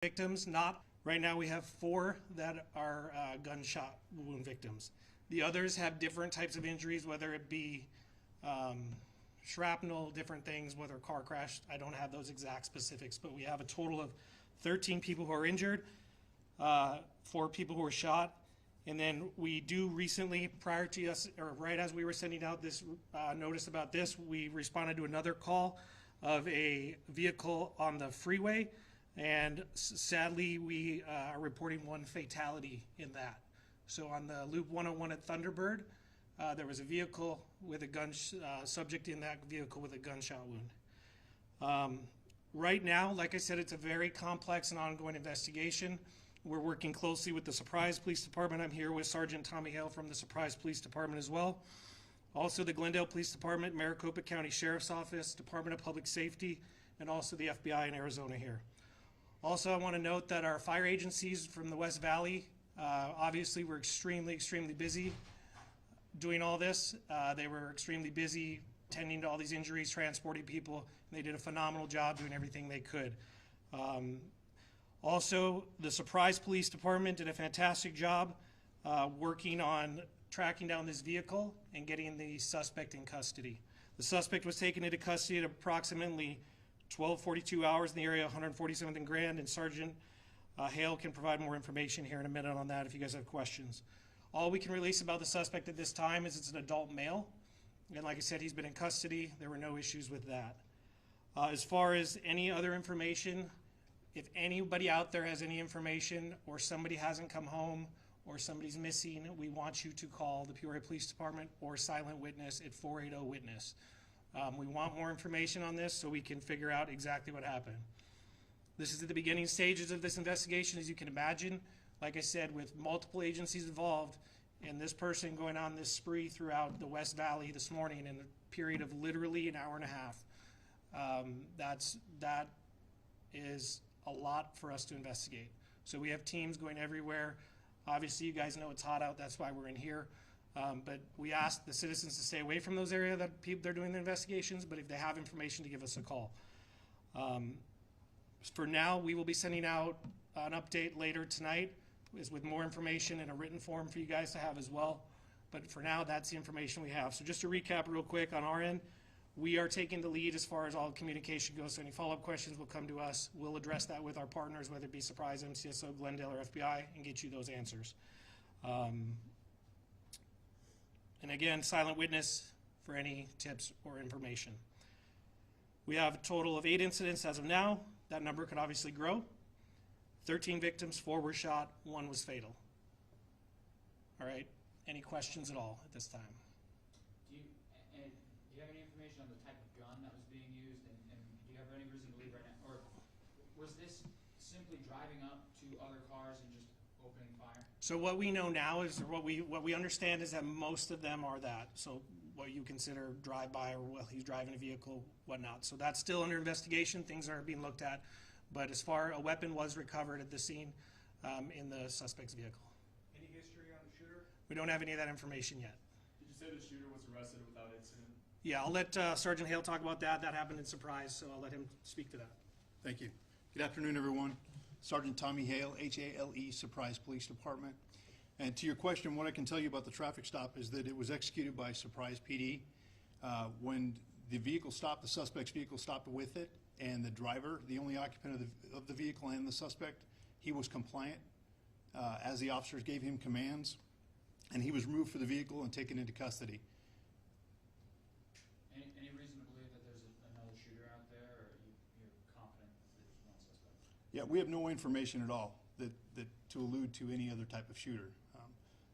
victims. Not right now. We have 4 that are gunshot wound victims. The others have different types of injuries, whether it be shrapnel, different things, whether car crash. I don't have those exact specifics, but we have a total of 13 people who are injured, 4 people who were shot. And then we do recently, prior to us, or right as we were sending out this notice about this, we responded to another call of a vehicle on the freeway. And sadly, we are reporting 1 fatality in that. So on the Loop 101 at Thunderbird, there was a vehicle with a subject in that vehicle with a gunshot wound. Right now, like I said, it's a very complex and ongoing investigation. We're working closely with the Surprise Police Department. I'm here with Sergeant Tommy Hale from the Surprise Police Department as well. Also the Glendale Police Department, Maricopa County Sheriff's Office, Department of Public Safety, and also the FBI in Arizona here. Also, I want to note that our fire agencies from the West Valley, obviously we're extremely busy doing all this. They were extremely busy tending to all these injuries, transporting people, and they did a phenomenal job doing everything they could. Also, the Surprise Police Department did a fantastic job working on tracking down this vehicle and getting the suspect in custody. The suspect was taken into custody at approximately 12:42 hours in the area of 147th and Grand, and Sergeant Hale can provide more information here in a minute on that if you guys have questions. All we can release about the suspect at this time is it's an adult male, and like I said, he's been in custody. There were no issues with that. As far as any other information, if anybody out there has any information or somebody hasn't come home or somebody's missing, we want you to call the Peoria Police Department or Silent Witness at 480-WITNESS. We want more information on this so we can figure out exactly what happened. This is at the beginning stages of this investigation, as you can imagine. Like I said, with multiple agencies involved and this person going on this spree throughout the West Valley this morning in a period of literally an hour and a half. That is a lot for us to investigate. So we have teams going everywhere. Obviously, you guys know it's hot out. That's why we're in here. But we ask the citizens to stay away from those areas that they're doing the investigations, but if they have information, to give us a call. For now, we will be sending out an update later tonight with more information in a written form for you guys to have as well. But for now, that's the information we have. So just to recap real quick on our end, we are taking the lead as far as all communication goes. So any follow-up questions will come to us. We'll address that with our partners, whether it be Surprise, MCSO, Glendale, or FBI, and get you those answers. And again, Silent Witness for any tips or information. We have a total of 8 incidents as of now. That number could obviously grow. 13 victims, 4 were shot, 1 was fatal. All right, any questions at all at this time? Do you have any information on the type of gun that was being used, and do you have any reason to believe right now, or was this simply driving up to other cars and just opening fire? So what we know now is, or what we understand is that most of them are that. So what you consider drive-by, or well, he's driving a vehicle, whatnot. So that's still under investigation. Things are being looked at. But as far, a weapon was recovered at the scene in the suspect's vehicle. Any history on the shooter? We don't have any of that information yet. Did you say the shooter was arrested without incident? Yeah, I'll let Sergeant Hale talk about that. That happened in Surprise, so I'll let him speak to that. Thank you. Good afternoon, everyone. Sergeant Tommy Hale, H-A-L-E, Surprise Police Department. And to your question, what I can tell you about the traffic stop is that it was executed by Surprise PD. When the vehicle stopped, the suspect's vehicle stopped with it, and the driver, the only occupant of the vehicle and the suspect, he was compliant as the officers gave him commands, and he was removed from the vehicle and taken into custody. Any reason to believe that there's another shooter out there, or you're confident that there's one suspect? Yeah, we have no information at all that to allude to any other type of shooter.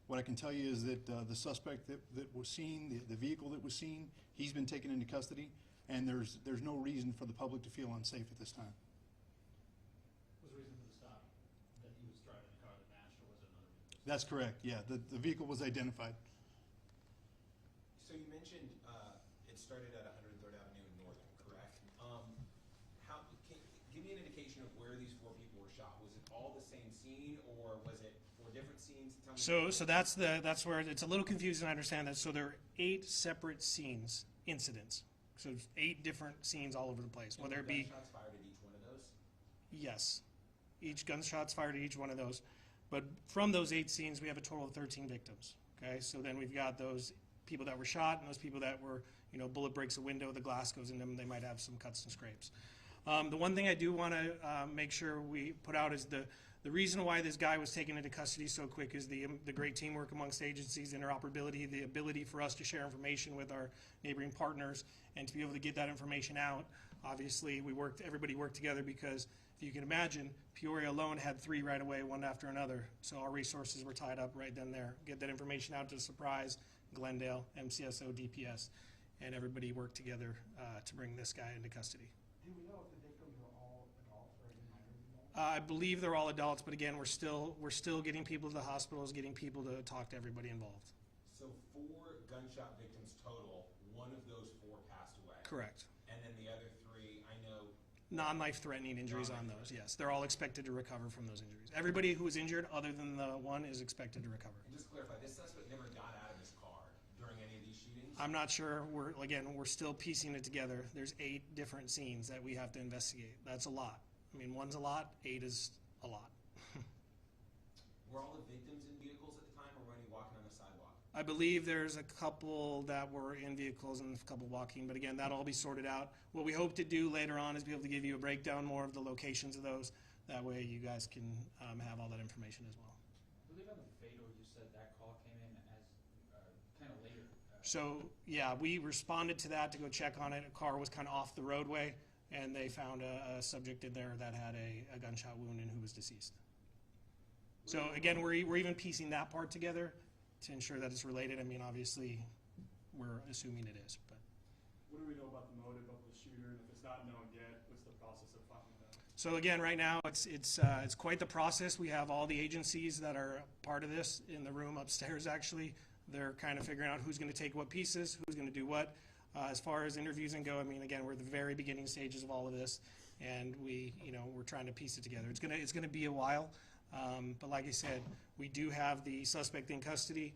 What I can tell you is that the suspect that was seen, the vehicle that was seen, he's been taken into custody, and there's no reason for the public to feel unsafe at this time. What was the reason for the stop? That he was driving a car that matched, or was it another vehicle? That's correct, yeah. The vehicle was identified. So you mentioned it started at 103rd Avenue in Northern, correct? Give me an indication of where these 4 people were shot. Was it all the same scene, or was it 4 different scenes? Tell me. So that's where it's a little confusing. I understand that. So there are 8 separate incidents. So there's 8 different scenes all over the place. And Whether it be gunshots fired at each one of those? yes. each gunshots fired at each one of those. But from those 8 scenes, we have a total of 13 victims. Okay, so then we've got those people that were shot and those people that were, you know, bullet breaks a window, the glass goes in them, they might have some cuts and scrapes. The one thing I do want to make sure we put out is the reason why this guy was taken into custody so quick is the great teamwork amongst agencies, interoperability, the ability for us to share information with our neighboring partners and to be able to get that information out. Obviously, everybody worked together because if you can imagine, Peoria alone had 3 right away, one after another. So our resources were tied up right then there. Get that information out to Surprise, Glendale, MCSO, DPS, and everybody worked together to bring this guy into custody. Do we know if the victims are all adults or any minors involved? I believe they're all adults, but again, we're still getting people to the hospitals, getting people to talk to everybody involved. So 4 gunshot victims total, one of those 4 passed away. Correct. And then the other 3, I know. Non-life-threatening injuries on those, yes. They're all expected to recover from those injuries. Everybody who was injured, other than the one, is expected to recover. And just to clarify, this suspect never got out of his car during any of these shootings? I'm not sure. We're still piecing it together. There's 8 different scenes that we have to investigate. That's a lot. I mean, 1's a lot, 8 is a lot. Were all the victims in vehicles at the time, or were any walking on the sidewalk? I believe there's a couple that were in vehicles and a couple walking, but again, that'll all be sorted out. What we hope to do later on is be able to give you a breakdown more of the locations of those. That way you guys can have all that information as well. I believe on the fatal, you said that call came in as kind of later. So, yeah, we responded to that to go check on it. A car was kind of off the roadway, and they found a subject in there that had a gunshot wound and who was deceased. So, again, we're even piecing that part together to ensure that it's related. I mean, obviously, we're assuming it is, but. What do we know about the motive of the shooter, and if it's not known yet, what's the process of finding that out? So again, right now, it's quite the process. We have all the agencies that are part of this in the room upstairs, actually. They're kind of figuring out who's going to take what pieces, who's going to do what. As far as interviews and go, I mean, again, we're at the very beginning stages of all of this, and we're trying to piece it together. It's gonna be a while, but like I said, we do have the suspect in custody,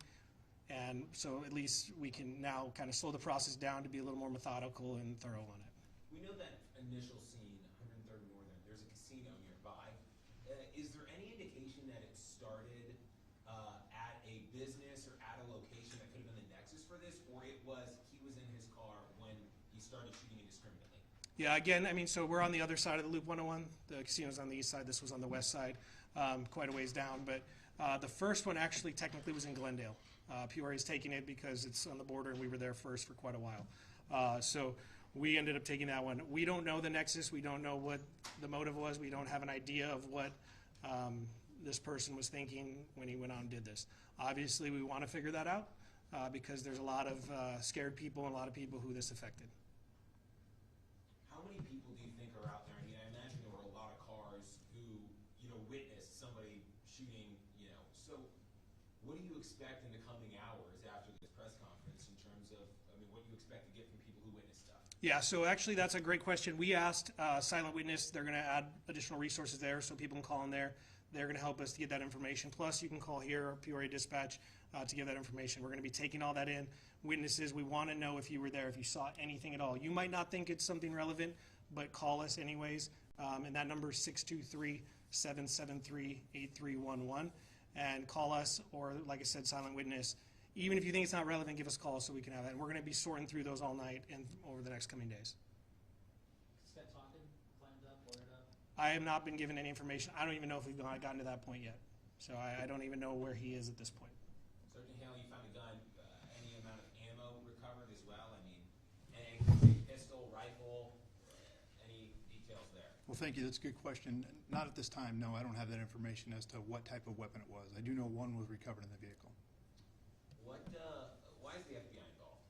and so at least we can now kind of slow the process down to be a little more methodical and thorough on it. We know that initial scene, 103rd Northern, there's a casino nearby. Is there any indication that it started at a business or at a location that could have been the nexus for this, or he was in his car when he started shooting indiscriminately? Yeah, again, I mean, so we're on the other side of the Loop 101. The casino's on the east side. This was on the west side, quite a ways down. But the first one actually technically was in Glendale. Peoria's taking it because it's on the border, and we were there first for quite a while. So we ended up taking that one. We don't know the nexus. We don't know what the motive was. We don't have an idea of what this person was thinking when he went out and did this. Obviously, we want to figure that out because there's a lot of scared people and a lot of people who this affected. How many people do you think are out there? I mean, I imagine there were a lot of cars who, witnessed somebody shooting, So what do you expect in the coming hours after this press conference in terms of, what you expect to get from people who witnessed stuff? Yeah, so actually that's a great question. We asked Silent Witness, they're going to add additional resources there so people can call in there. They're going to help us to get that information. Plus, you can call here, Peoria Dispatch, to get that information. We're going to be taking all that in. Witnesses, we want to know if you were there, if you saw anything at all. You might not think it's something relevant, but call us anyways. And that number is 623-773-8311. And call us, or like I said, Silent Witness. Even if you think it's not relevant, give us a call so we can have that. And we're going to be sorting through those all night and over the next coming days. Is that talking, climbed up, wired up? I have not been given any information. I don't even know if we've gotten to that point yet. So I don't even know where he is at this point. Sergeant Hale, you found a gun. Any amount of ammo recovered as well? Any pistol, rifle, any details there? Well, thank you. That's a good question. Not at this time, no. I don't have that information as to what type of weapon it was. I do know one was recovered in the vehicle. Why is the FBI involved?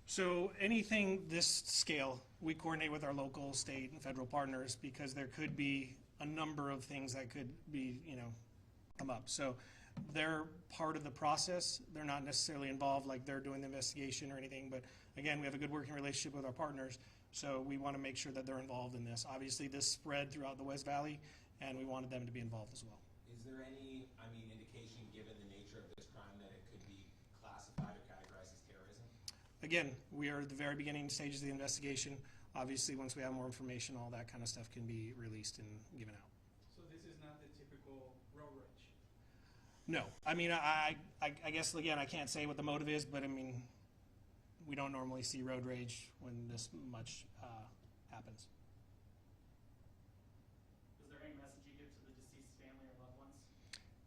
So anything this scale, we coordinate with our local, state, and federal partners because there could be a number of things that could be, come up. So they're part of the process. They're not necessarily involved like they're doing the investigation or anything. But again, we have a good working relationship with our partners. So we want to make sure that they're involved in this. Obviously, this spread throughout the West Valley, and we wanted them to be involved as well. Is there any, indication given the nature of this crime that it could be classified or categorized as terrorism? Again, we are at the very beginning stages of the investigation. obviously, once we have more information, all that kind of stuff can be released and given out. So this is not the typical road rage? No, I mean, I guess, again, I can't say what the motive is, but I mean, we don't normally see road rage when this much happens. Is there any message you give to the deceased family or loved ones?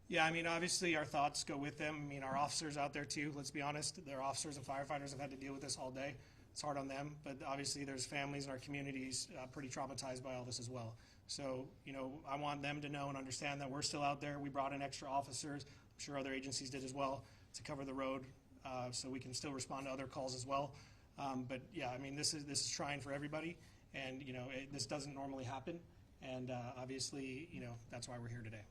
Yeah, I mean, obviously, our thoughts go with them. I mean, our officers out there, too, let's be honest. Their officers and firefighters have had to deal with this all day. It's hard on them, but obviously, there's families in our communities pretty traumatized by all this as well. So, you know, I want them to know and understand that we're still out there. We brought in extra officers. I'm sure other agencies did as well to cover the road, so we can still respond to other calls as well. But yeah, I mean, this is trying for everybody, and you know, this doesn't normally happen, and obviously, you know, that's why we're here today.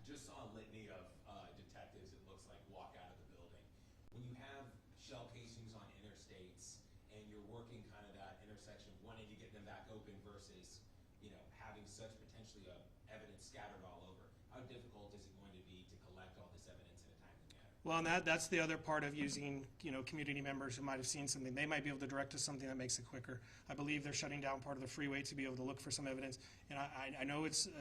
Just saw a litany of detectives, it looks like, walk out of the building. When you have shell casings on interstates and you're working kind of that intersection, wanting to get them back open versus, you know, having such potentially evidence scattered all over, how difficult is it going to be to collect all this evidence in a timely manner? Well, and that's the other part of using, you know, community members who might have seen something. They might be able to direct us something that makes it quicker. I believe they're shutting down part of the freeway to be able to look for some evidence. And I know it's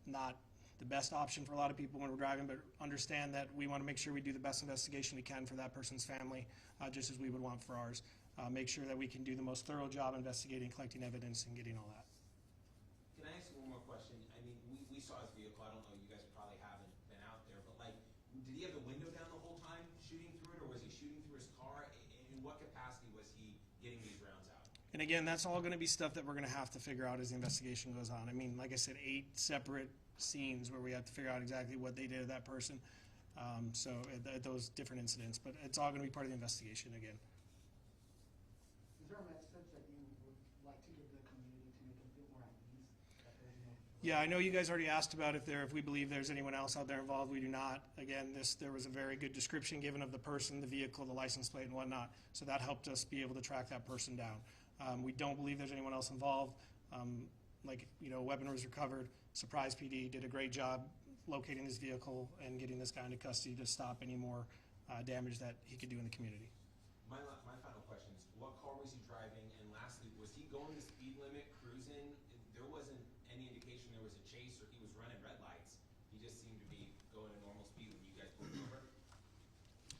not the best option for a lot of people when we're driving, but understand that we want to make sure we do the best investigation we can for that person's family, just as we would want for ours. Make sure that we can do the most thorough job investigating, collecting evidence, and getting all that. Can I ask you one more question? I mean, we saw his vehicle, I don't know, you guys probably haven't been out there, but like, did he have the window down the whole time shooting through it, or was he shooting through his car? In what capacity was he getting these rounds out? And again, that's all going to be stuff that we're going to have to figure out as the investigation goes on. I mean, like I said, 8 separate scenes where we have to figure out exactly what they did to that person. So at those different incidents, but it's all going to be part of the investigation again. Is there a message that you would like to give the community to make them feel more at ease? That there's no... Yeah, I know you guys already asked about if we believe there's anyone else out there involved. We do not. Again, there was a very good description given of the person, the vehicle, the license plate, and whatnot. So that helped us be able to track that person down. We don't believe there's anyone else involved. Like, you know, a weapon was recovered. Surprise PD did a great job locating this vehicle and getting this guy into custody to stop any more damage that he could do in the community. My final question is, what car was he driving? And lastly, was he going the speed limit, cruising? There wasn't any indication there was a chase or he was running red lights. He just seemed to be going at normal speed when you guys pulled him over.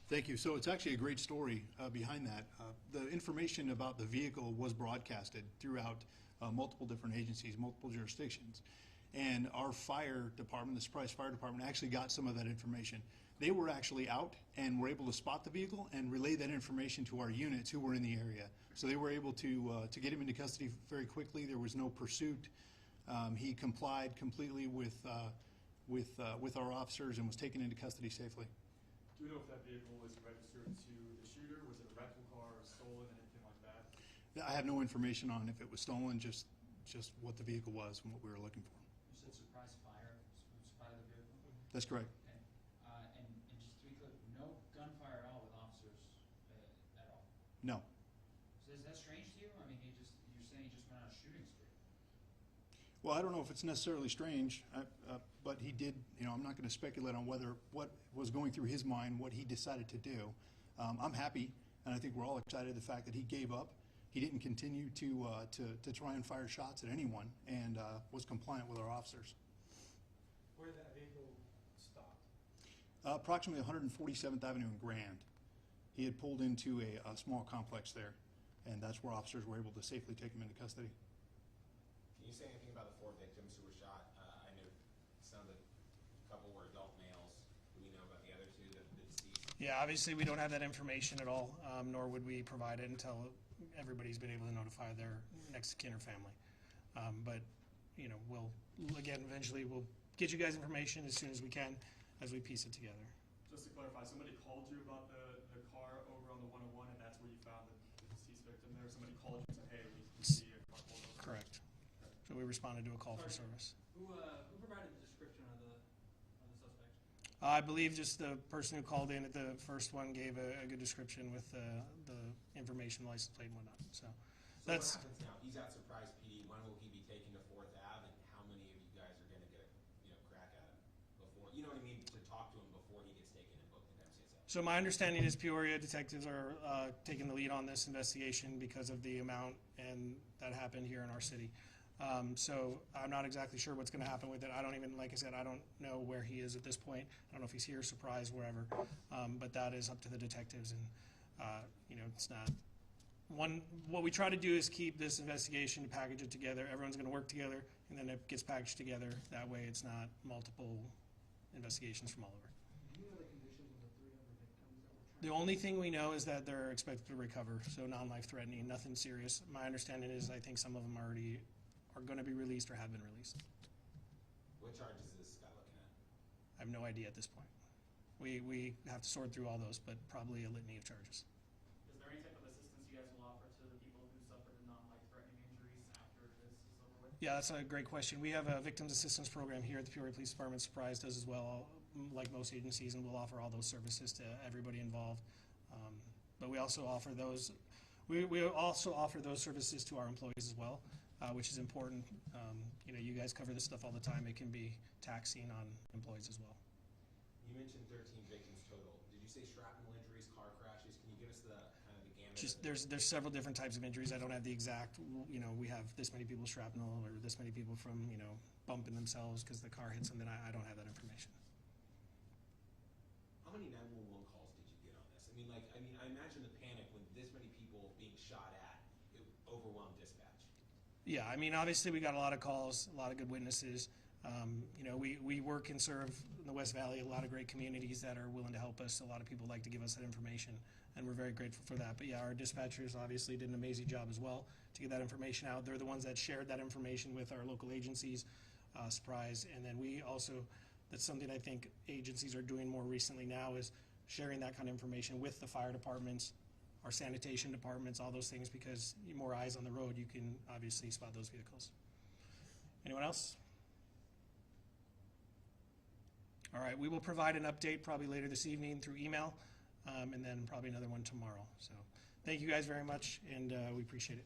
Thank you. So it's actually a great story behind that. The information about the vehicle was broadcasted throughout multiple different agencies, multiple jurisdictions. And our fire department, the Surprise Fire Department, actually got some of that information. They were actually out and were able to spot the vehicle and relay that information to our units who were in the area. So they were able to get him into custody very quickly. There was no pursuit. He complied completely with our officers and was taken into custody safely. Do you know if that vehicle was registered to the shooter? Was it a rental car or stolen, anything like that? I have no information on if it was stolen, just what the vehicle was and what we were looking for. You said surprise fire, surprise the vehicle? That's correct. Okay. And just to be clear, no gunfire at all with officers at all? No. So is that strange to you? I mean, you're saying he just went on a shooting spree. Well, I don't know if it's necessarily strange, but he did, you know, I'm not going to speculate on what was going through his mind, what he decided to do. I'm happy, and I think we're all excited the fact that he gave up. He didn't continue to try and fire shots at anyone and was compliant with our officers. Where that vehicle stopped? Approximately 147th Avenue in Grand. He had pulled into a small complex there, and that's where officers were able to safely take him into custody. Can you say anything about the 4 victims who were shot? I know some of the couple were adult males. Do we know about the other 2, the deceased? Yeah, obviously we don't have that information at all, nor would we provide it until everybody's been able to notify their next of kin or family. But, you know, eventually we'll get you guys information as soon as we can as we piece it together. Just to clarify, somebody called you about the car over on the 101, and that's where you found the deceased victim there? Somebody called you and said, hey, we see a car pulled over? Correct. So we responded to a call for service. Who provided the description of the suspect? I believe just the person who called in at the first one gave a good description with the information, license plate, and whatnot. So that's. What happens now? He's at Surprise PD. When will he be taken to 4th Ave, and how many of you guys are going to get a crack at him before? You know what I mean? To talk to him before he gets taken and booked in MCSO. So my understanding is Peoria detectives are taking the lead on this investigation because of the amount and that happened here in our city. So I'm not exactly sure what's going to happen with it. I don't even, like I said, I don't know where he is at this point. I don't know if he's here, surprised, wherever. But that is up to the detectives, and it's not one. What we try to do is keep this investigation, package it together. Everyone's going to work together, and then it gets packaged together. That way, it's not multiple investigations from all over. Do you know the conditions of the 3 other victims that were The only thing we know is that they're expected to recover, so non-life threatening, nothing serious. My understanding is I think some of them already are going to be released or have been released. What charges is this guy looking at? I have no idea at this point. We have to sort through all those, but probably a litany of charges. Is there any type of assistance you guys will offer to the people who suffered non-life-threatening injuries after this is over with? Yeah, that's a great question. We have a victims assistance program here at the Peoria Police Department. Surprise does as well, like most agencies, and we'll offer all those services to everybody involved. But we also offer those. We also offer those services to our employees as well, which is important. You guys cover this stuff all the time. It can be taxing on employees as well. You mentioned 13 victims total. Did you say shrapnel injuries, car crashes? Can you give us the kind of the gamut? Just there's several different types of injuries. I don't have the exact. We have this many people shrapnel or this many people from bumping themselves because the car hit something. I don't have that information. How many 911 calls did you get on this? I imagine the panic when this many people being shot at, it overwhelmed dispatch. Yeah, obviously we got a lot of calls, a lot of good witnesses. We work and serve in the West Valley, a lot of great communities that are willing to help us. A lot of people like to give us that information, and we're very grateful for that. But yeah, our dispatchers obviously did an amazing job as well to get that information out. They're the ones that shared that information with our local agencies, Surprise. And then we also, that's something I think agencies are doing more recently now, is sharing that kind of information with the fire departments, our sanitation departments, all those things, because more eyes on the road, you can obviously spot those vehicles. Anyone else? All right, we will provide an update probably later this evening through email, and then probably another one tomorrow. So thank you guys very much, and we appreciate it.